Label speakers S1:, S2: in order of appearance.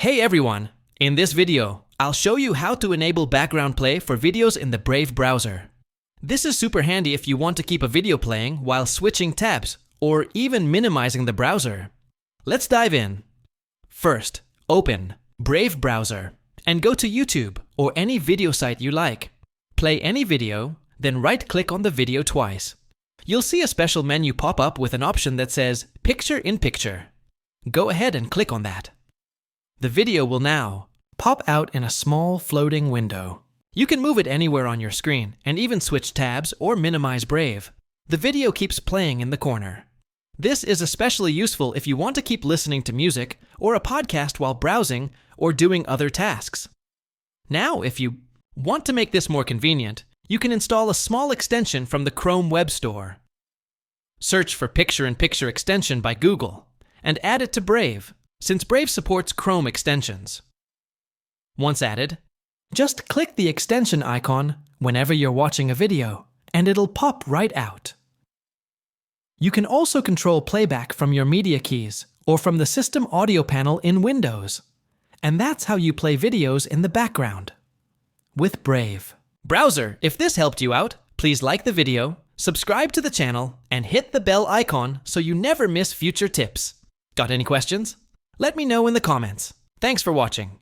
S1: Hey everyone! In this video, I'll show you how to enable background play for videos in the Brave browser. This is super handy if you want to keep a video playing while switching tabs or even minimizing the browser. Let's dive in. First, open Brave browser and go to YouTube or any video site you like. Play any video, then right-click on the video twice. You'll see a special menu pop up with an option that says Picture in Picture. Go ahead and click on that. The video will now pop out in a small floating window. You can move it anywhere on your screen and even switch tabs or minimize Brave. The video keeps playing in the corner. This is especially useful if you want to keep listening to music or a podcast while browsing or doing other tasks. Now, if you want to make this more convenient, you can install a small extension from the Chrome Web Store. Search for Picture in Picture extension by Google and add it to Brave, since Brave supports Chrome extensions. Once added, just click the extension icon whenever you're watching a video, and it'll pop right out. You can also control playback from your media keys or from the system audio panel in Windows. And that's how you play videos in the background with Brave. Browser, if this helped you out, please like the video, subscribe to the channel, and hit the bell icon so you never miss future tips. Got any questions? Let me know in the comments. Thanks for watching.